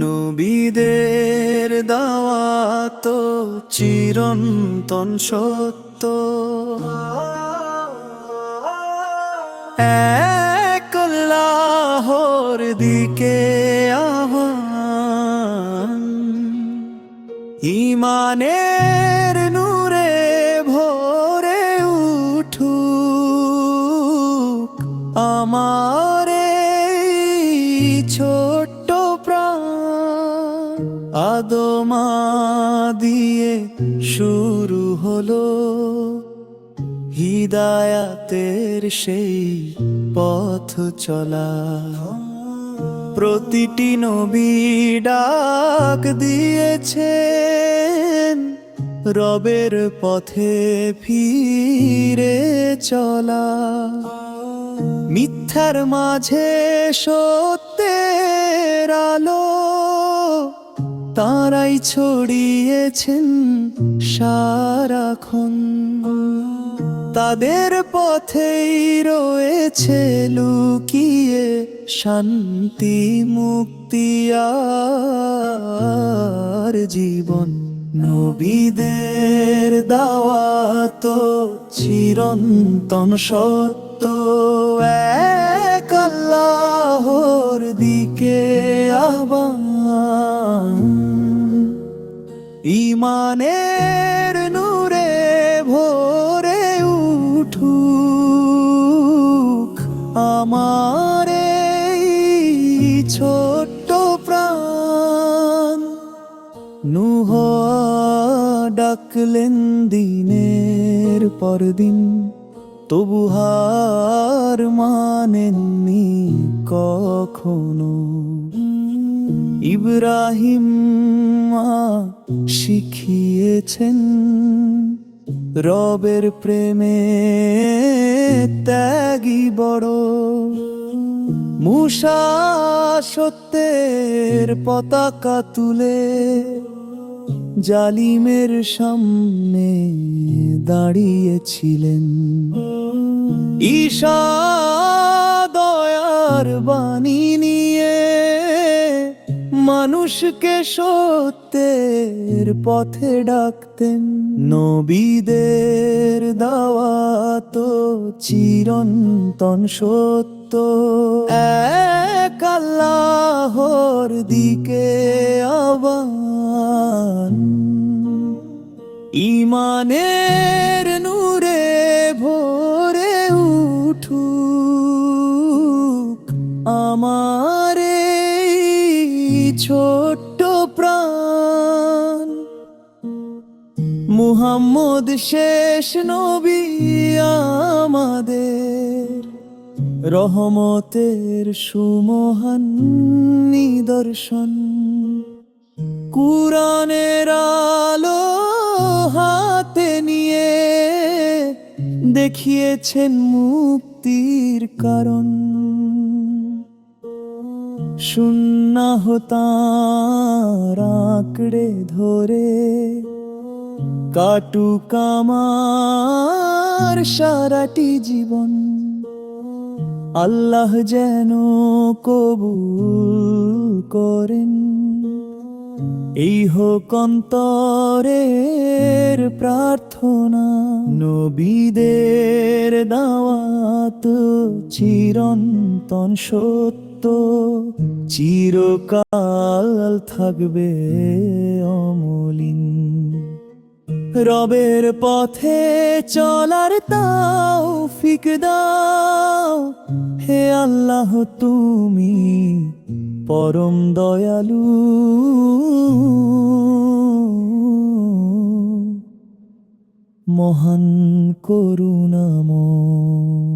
নবীদের দাওয়াত চিরন্তন সত্য, এক আল্লাহর দিকে আহ্বান। ঈমানের নূরে ভরে উঠুক আমার এই ছোট্ট প্রাণ। আদমা দিয়ে শুরু হলো হিদায়াতের সেই পথ চলা। প্রতিটি নবী ডাক দিয়েছেন রবের পথে ফিরে চলা। মিথ্যার মাঝে সত্যের আলো তারাই ছড়িয়েছেন সারাক্ষণ। তাদের পথেই রয়েছে লুকিয়ে শান্তি, মুক্তি আর জীবন। নবীদের দাওয়াত চিরন্তন সত্য, এক আল্লাহর দিকে আহ্বান। ঈমানের নূরে ভরে উঠুক আমার এই ছোট্ট প্রাণ। নূহ ডাকলেন দিনের পর দিন, তবু হার মানেননি কখনো। ইব্রাহিম শিখিয়েছেন রবের প্রেমে ত্যাগী বড়। মূসা সত্যের পতাকা তুলে জালিমের সামনে দাঁড়িয়েছিলেন। ঈসা দয়ার বাণী নিয়ে মানুষকে সত্যের পথে ডাকতেন। নবীদের দাওয়াত চিরন্তন সত্য, এক আল্লাহর দিকে আহ্বান। ঈমানের নূরে ভরে উঠুক আমার এই ছোট্ট প্রাণ। মুহাম্মদ শেষ নবী আমাদের, রহমতের সুমহান নিদর্শন। কুরআনের আলো হাতে নিয়ে দেখিয়েছেন মুক্তির কারণ। সুন্নাহ তাঁর আঁকড়ে ধরে কাটুক আমার সারাটি জীবন। আল্লাহ যেন কবুল করেন এই হোক অন্তরের প্রার্থনা। নবীদের দাওয়াত চিরন্তন সত্য, চিরকাল থাকবে অমলিন। রবের পথে চলার তৌফিক দাও হে আল্লাহ, তুমি পরম দয়ালু। মহান করুণাময়।